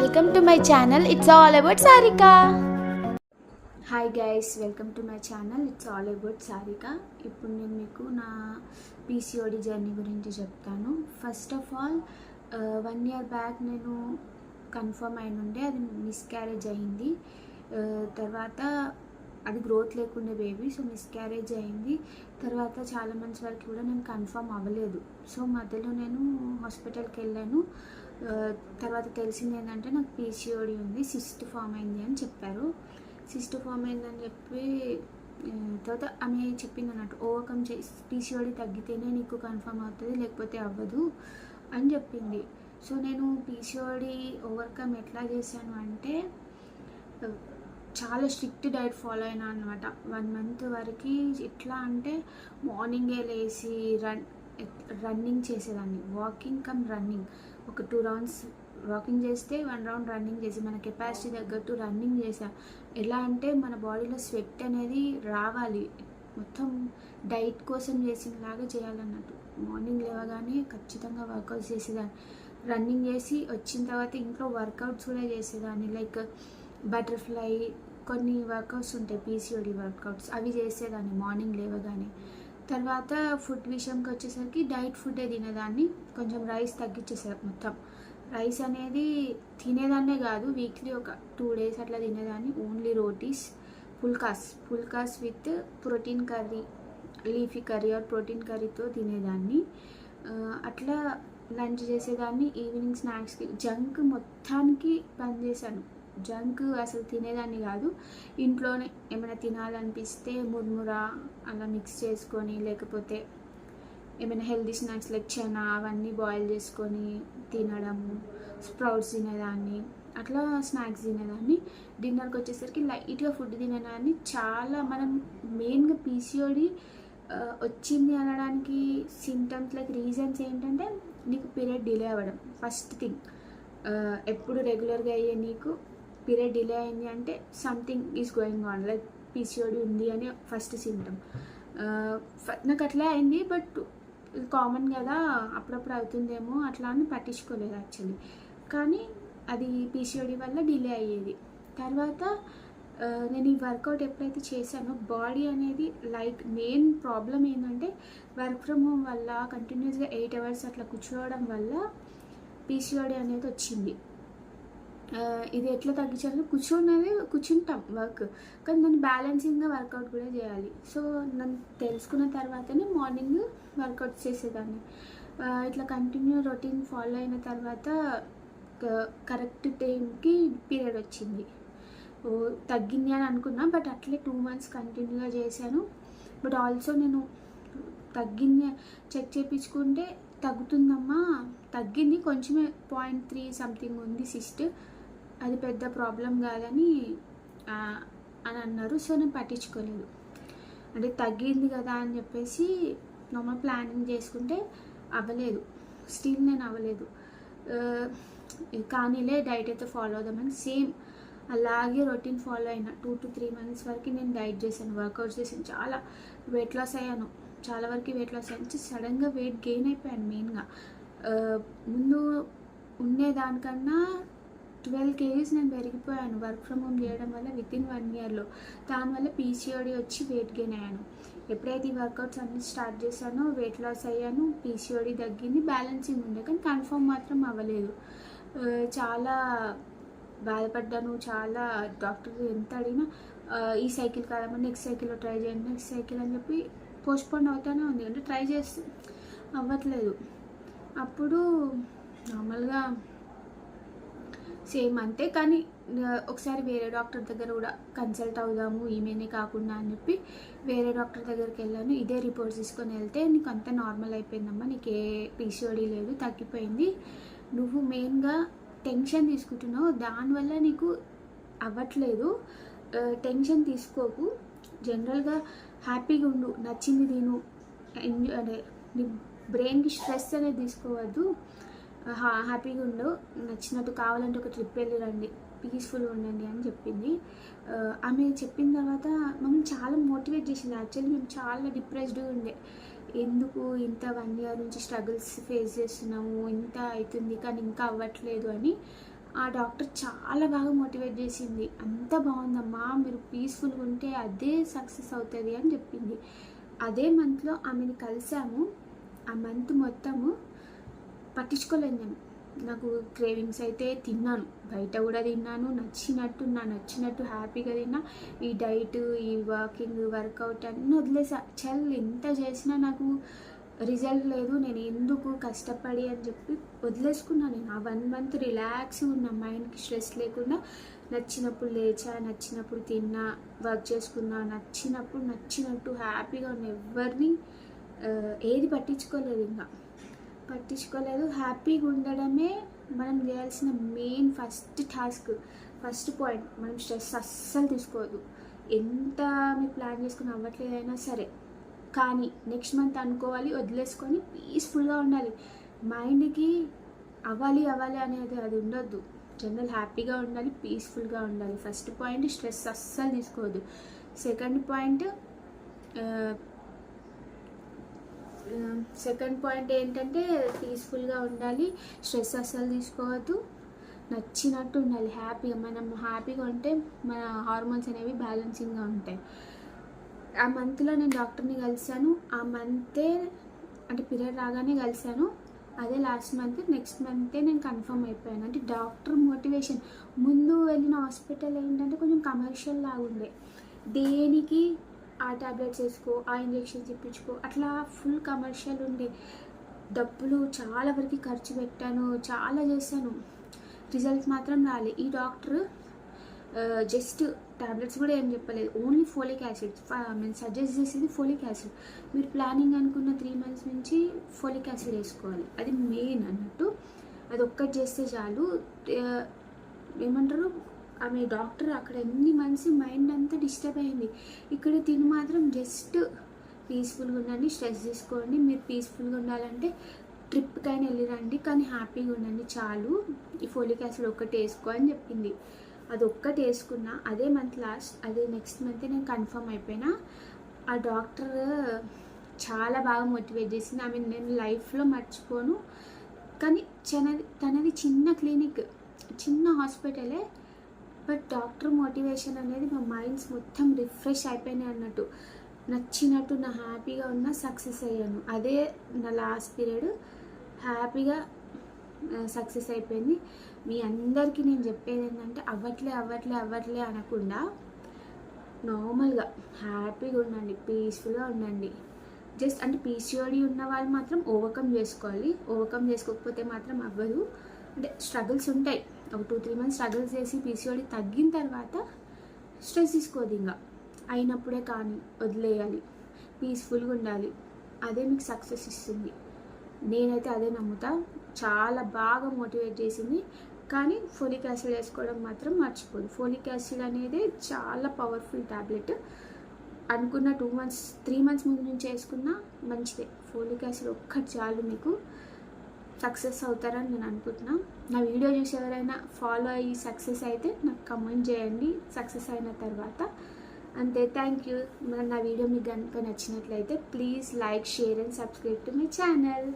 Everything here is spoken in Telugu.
Welcome to my channel it's all about Sarika. Hi guys, welcome to my channel it's all about Sarika. ఇప్పుడు నేను మీకు నా పీసీఓడి జర్నీ గురించి చెప్తాను. First of all 1 year back నేను కన్ఫర్మ్ అయినుండే, అది మిస్క్యారేజ్ అయింది. తర్వాత అది గ్రోత్ లేకుండే బేబీ, సో మిస్క్యారేజ్ అయింది. తర్వాత చాలా మంత్స్ వరకు కూడా నేను కన్ఫర్మ్ అవ్వలేదు. సో మధ్యలో నేను హాస్పిటల్కి వెళ్ళాను. తర్వాత తెలిసింది ఏంటంటే నాకు పీసీఓడి ఉంది, సిస్ట్ ఫామ్ అయింది అని చెప్పారు. సిస్ట్ ఫామ్ అయిందని చెప్పి తర్వాత ఆమె చెప్పింది అన్నట్టు, ఓవర్కమ్ చేసి పీసీఓడి తగ్గితేనే నీకు కన్ఫర్మ్ అవుతుంది, లేకపోతే అవ్వదు అని చెప్పింది. సో నేను పీసీఓడి ఓవర్కమ్ ఎట్లా చేశాను అంటే, చాలా స్ట్రిక్ట్ డైట్ ఫాలో అయినా అనమాట. 1 month వరకు. ఎట్లా అంటే మార్నింగే లేచి రన్నింగ్ చేసేదాన్ని, వాకింగ్ కమ్ రన్నింగ్. ఒక 2 rounds వాకింగ్ చేస్తే 1 round రన్నింగ్ చేసి మన కెపాసిటీ తగ్గట్టు రన్నింగ్ చేసా. ఎలా అంటే మన బాడీలో స్వెట్ అనేది రావాలి, మొత్తం డైట్ కోసం చేసినలాగా చేయాలన్నట్టు. మార్నింగ్ లేవగానే ఖచ్చితంగా వర్కౌట్స్ చేసేదాన్ని. రన్నింగ్ చేసి వచ్చిన తర్వాత ఇంట్లో వర్కౌట్స్ కూడా చేసేదాన్ని, లైక్ బటర్ఫ్లై, కొన్ని వర్కౌట్స్ ఉంటాయి పీసీఓడి వర్కౌట్స్, అవి చేసేదాన్ని మార్నింగ్ లేవగానే. తర్వాత ఫుడ్ విషయంకి వచ్చేసరికి డైట్ ఫుడ్డే తినేదాన్ని, కొంచెం రైస్ తగ్గించేసారు. మొత్తం రైస్ అనేది తినేదాన్నే కాదు, వీక్లీ ఒక 2 days అట్లా తినేదాన్ని. Only rotis, phulkas with protein curry, leafy curry or protein కర్రీతో తినేదాన్ని. అట్లా లంచ్ చేసేదాన్ని. ఈవినింగ్ స్నాక్స్కి జంక్ మొత్తానికి బంద్ చేశాను. జంక్ అసలు తినేదాన్ని కాదు. ఇంట్లోనే ఏమైనా తినాలనిపిస్తే ముర్మురా అలా మిక్స్ చేసుకొని, లేకపోతే ఏమైనా హెల్దీ స్నాక్స్ లైక్ చనా అవన్నీ బాయిల్ చేసుకొని తినడము, స్ప్రౌట్స్ తినేదాన్ని, అట్లా స్నాక్స్ తినేదాన్ని. డిన్నర్కి వచ్చేసరికి లైట్గా ఫుడ్ తినేదాన్ని. చాలా మనం మెయిన్గా పీసీఓడి వచ్చింది అనడానికి సింటమ్స్ లైక్ రీజన్స్ ఏంటంటే, నీకు పీరియడ్ డిలే అవ్వడం ఫస్ట్ థింగ్. ఎప్పుడు రెగ్యులర్గా అయ్యే నీకు పీరియడ్ డిలే అయింది అంటే something is going on, like PCOD ఉంది అని ఫస్ట్ సింటమ్. నాకు అట్లా అయింది, బట్ కామన్ కదా, అప్పుడప్పుడు అవుతుందేమో అట్లా అని పట్టించుకోలేదు యాక్చువల్లీ. కానీ అది పీసీఓడి వల్ల డిలే అయ్యేది. తర్వాత నేను ఈ వర్కౌట్ ఎప్పుడైతే చేశానో బాడీ అనేది లైక్ మెయిన్ ప్రాబ్లం ఏంటంటే, వర్క్ ఫ్రమ్ హోమ్ వల్ల కంటిన్యూస్గా 8 hours అట్లా కూర్చోవడం వల్ల పీసీఓడి అనేది వచ్చింది. ఇది ఎట్లా తగ్గించాలి, కూర్చుంటాం వర్క్, కానీ దాన్ని బ్యాలెన్సింగ్గా వర్కౌట్ కూడా చేయాలి. సో నన్ను తెలుసుకున్న తర్వాతనే మార్నింగ్ వర్కౌట్ చేసేదాన్ని. ఇట్లా కంటిన్యూ రొటీన్ ఫాలో అయిన తర్వాత కరెక్ట్ టైంకి పీరియడ్ వచ్చింది. తగ్గింది అని అనుకున్నా, బట్ అట్లే 2 months కంటిన్యూగా చేశాను. బట్ ఆల్సో నేను తగ్గింది చెక్ చేయించుకుంటే, తగ్గుతుందమ్మా, తగ్గింది కొంచెమే, 0.3 సంథింగ్ ఉంది సిస్ట్, అది పెద్ద ప్రాబ్లం కాదని అన్నారు. సో నేను పట్టించుకోలేదు. అంటే తగ్గింది కదా అని చెప్పేసి నార్మల్ ప్లానింగ్ చేసుకుంటే అవ్వలేదు, స్టిల్ నేను అవ్వలేదు. కానీలే డైట్ అయితే ఫాలో అవుదామని సేమ్ అలాగే రొటీన్ ఫాలో అయినా. 2 to 3 months వరకు నేను డైట్ చేశాను, వర్కౌట్స్ చేశాను, చాలా వెయిట్ లాస్ అయ్యాను. చాలా వరకు వెయిట్ లాస్ అయ్యాను. సడన్గా వెయిట్ గెయిన్ అయిపోయాను. మెయిన్గా ముందు ఉండేదానికన్నా 12 kgs నేను పెరిగిపోయాను వర్క్ ఫ్రమ్ హోమ్ చేయడం వల్ల వితిన్ 1 yearలో. దానివల్ల పీసీఓడి వచ్చి వెయిట్ గెయిన్ అయ్యాను. ఎప్పుడైతే ఈ వర్కౌట్స్ అన్నీ స్టార్ట్ చేశానో వెయిట్ లాస్ అయ్యాను, పీసీఓడి తగ్గింది, బ్యాలెన్సింగ్ ఉండే, కానీ కన్ఫర్మ్ మాత్రం అవ్వలేదు. చాలా బాధపడ్డాను. చాలా డాక్టర్ ఎంత అడిగినా ఈ సైకిల్ కాదమ్మా, నెక్స్ట్ సైకిల్లో ట్రై చేయండి, నెక్స్ట్ సైకిల్ అని చెప్పి పోస్ట్పోన్ అవుతూనే ఉంది. అంటే ట్రై చేస్తూ అవ్వట్లేదు. అప్పుడు నార్మల్గా సేమ్ అంతే, కానీ ఒకసారి వేరే డాక్టర్ దగ్గర కూడా కన్సల్ట్ అవుదాము, ఈమెనే కాకుండా అని చెప్పి వేరే డాక్టర్ దగ్గరికి వెళ్ళాను. ఇదే రిపోర్ట్స్ తీసుకొని వెళ్తే, నీకు అంతా నార్మల్ అయిపోయిందమ్మా, నీకు ఏ పీసీఓడి లేదు, తగ్గిపోయింది, నువ్వు మెయిన్గా టెన్షన్ తీసుకుంటున్నావు, దానివల్ల నీకు అవ్వట్లేదు, టెన్షన్ తీసుకోకు, జనరల్గా హ్యాపీగా ఉండు, నచ్చింది తిను, ఎంజాయ్, అంటే నీ బ్రెయిన్కి స్ట్రెస్ అనేది తీసుకోవద్దు, హ్యాపీగా ఉండు, నచ్చినట్టు కావాలంటే ఒక ట్రిప్ వెళ్ళి రండి, పీస్ఫుల్గా ఉండండి అని చెప్పింది. ఆమె చెప్పిన తర్వాత మమ్మల్ని చాలా మోటివేట్ చేసింది. యాక్చువల్లీ మేము చాలా డిప్రెస్డ్గా ఉండే, ఎందుకు ఇంత 1 year నుంచి స్ట్రగుల్స్ ఫేస్ చేస్తున్నాము, ఇంత అవుతుంది కానీ ఇంకా అవ్వట్లేదు అని. ఆ డాక్టర్ చాలా బాగా మోటివేట్ చేసింది. అంత బాగుందమ్మా, మీరు పీస్ఫుల్గా ఉంటే అదే సక్సెస్ అవుతుంది అని చెప్పింది. అదే మంత్లో ఆమెను కలిసాము. ఆ మంత్ మొత్తము పట్టించుకోలేదు నేను. నాకు క్రేవింగ్స్ అయితే తిన్నాను, బయట కూడా తిన్నాను, నచ్చినట్టు హ్యాపీగా తిన్నా. ఈ డైట్, ఈ వాకింగ్, వర్కౌట్ అన్నీ వదిలేసా. ఎంత చేసినా నాకు రిజల్ట్ లేదు, నేను ఎందుకు కష్టపడి అని చెప్పి వదిలేసుకున్నాను. నేను ఆ 1 మంత్ రిలాక్స్గా ఉన్నా, మైండ్కి స్ట్రెస్ లేకుండా. నచ్చినప్పుడు లేచా, నచ్చినప్పుడు తిన్నా, వర్క్ చేసుకున్నా, నచ్చినట్టు హ్యాపీగా ఉన్న. ఎవరిని ఏది పట్టించుకోలేదు. హ్యాపీగా ఉండడమే మనం చేయాల్సిన మెయిన్ ఫస్ట్ పాయింట్. మనం స్ట్రెస్ అస్సలు తీసుకోవద్దు. ఎంత మీరు ప్లాన్ చేసుకుని అవ్వట్లేదైనా సరే, కానీ నెక్స్ట్ మంత్ అనుకోవాలి, వదిలేసుకొని పీస్ఫుల్గా ఉండాలి. మైండ్కి అవ్వాలి అనేది అది ఉండొద్దు. జనరల్ హ్యాపీగా ఉండాలి, పీస్ఫుల్గా ఉండాలి. ఫస్ట్ పాయింట్, స్ట్రెస్ అస్సలు తీసుకోవద్దు. సెకండ్ పాయింట్ ఏంటంటే పీస్ఫుల్గా ఉండాలి, స్ట్రెస్ అస్సలు తీసుకోవద్దు, నచ్చినట్టు ఉండాలి. మనం హ్యాపీగా ఉంటే మన హార్మోన్స్ అనేవి బ్యాలెన్సింగ్గా ఉంటాయి. ఆ మంత్లో నేను డాక్టర్ని కలిశాను. ఆ మంతే అంటే పీరియడ్ రాగానే కలిశాను. అదే లాస్ట్ మంత్. నెక్స్ట్ మంతే నేను కన్ఫర్మ్ అయిపోయాను. అంటే డాక్టర్ మోటివేషన్. ముందు వెళ్ళిన హాస్పిటల్ ఏంటంటే కొంచెం కమర్షియల్ లాగా ఉండే, దేనికి ఆ ట్యాబ్లెట్స్ వేసుకో, ఆ ఇంజెక్షన్స్ ఇప్పించుకో, అట్లా ఫుల్ కమర్షియల్ ఉండే. డబ్బులు చాలా వరకు ఖర్చు పెట్టాను, చాలా చేశాను, రిజల్ట్ మాత్రం రాలే. ఈ డాక్టర్ జస్ట్ ట్యాబ్లెట్స్ కూడా ఏం చెప్పలేదు, ఓన్లీ ఫోలిక్ యాసిడ్. మేము సజెస్ట్ చేసేది ఫోలిక్ యాసిడ్. మీరు ప్లానింగ్ అనుకున్న 3 months నుంచి ఫోలిక్ యాసిడ్ వేసుకోవాలి, అది మెయిన్ అన్నట్టు. అది ఒక్కటి చేస్తే చాలు. ఏమంటారు, ఆమె డాక్టర్ అక్కడ ఎన్ని మంత్స్ మైండ్ అంతా డిస్టర్బ్ అయింది. ఇక్కడ తిని మాత్రం జస్ట్ పీస్ఫుల్గా ఉండండి, స్ట్రెస్ తీసుకోండి. మీరు పీస్ఫుల్గా ఉండాలంటే ట్రిప్కైనా వెళ్ళిరండి, కానీ హ్యాపీగా ఉండండి చాలు. ఈ ఫోలిక్ యాసిడ్ ఒక్కటి వేసుకో అని చెప్పింది. అది ఒక్కటి వేసుకున్నా. అదే నెక్స్ట్ మంత్ నేను కన్ఫర్మ్ అయిపోయినా. ఆ డాక్టర్ చాలా బాగా మోటివేట్ చేసింది. నేను లైఫ్లో మర్చిపోను. కానీ తనది చిన్న క్లినిక్, చిన్న హాస్పిటలే, బట్ డాక్టర్ మోటివేషన్ అనేది మా మైండ్స్ మొత్తం రిఫ్రెష్ అయిపోయినాయి అన్నట్టు. నచ్చినట్టు నా హ్యాపీగా ఉన్నా, సక్సెస్ అయ్యాను. అదే నా లాస్ట్ పీరియడ్ హ్యాపీగా సక్సెస్ అయిపోయింది. మీ అందరికీ నేను చెప్పేది ఏంటంటే అవ్వట్లే అనకుండా నార్మల్గా హ్యాపీగా ఉండండి, పీస్ఫుల్గా ఉండండి. జస్ట్ అంటే పీసీఓడి ఉన్న వాళ్ళు మాత్రం ఓవర్కమ్ చేసుకోవాలి. ఓవర్కమ్ చేసుకోకపోతే మాత్రం అవ్వదు. అంటే స్ట్రగుల్స్ ఉంటాయి. ఒక 2-3 months స్ట్రగుల్స్ చేసి పీసీఓడి తగ్గిన తర్వాత స్ట్రెస్ తీసుకోదు. ఇంకా అయినప్పుడే కానీ వదిలేయాలి, పీస్ఫుల్గా ఉండాలి. అదే మీకు సక్సెస్ ఇస్తుంది. నేనైతే అదే నమ్ముతా. చాలా బాగా మోటివేట్ చేసింది. కానీ ఫోలిక్ యాసిడ్ వేసుకోవడం మాత్రం మర్చిపోదు. ఫోలిక్ యాసిడ్ అనేది చాలా పవర్ఫుల్ ట్యాబ్లెట్. అనుకున్న 3 months ముందు నుంచి వేసుకున్నా మంచిదే. ఫోలిక్ యాసిడ్ ఒక్కటి చాలు, మీకు సక్సెస్ అవుతారని నేను అనుకుంటున్నా. నా వీడియో చూసి ఎవరైనా ఫాలో అయ్యి సక్సెస్ అయితే నాకు కమెంట్ చేయండి సక్సెస్ అయిన తర్వాత. అంతే, థ్యాంక్ యూ. నా వీడియో మీకు కనుక నచ్చినట్లయితే please like, share and subscribe to my channel.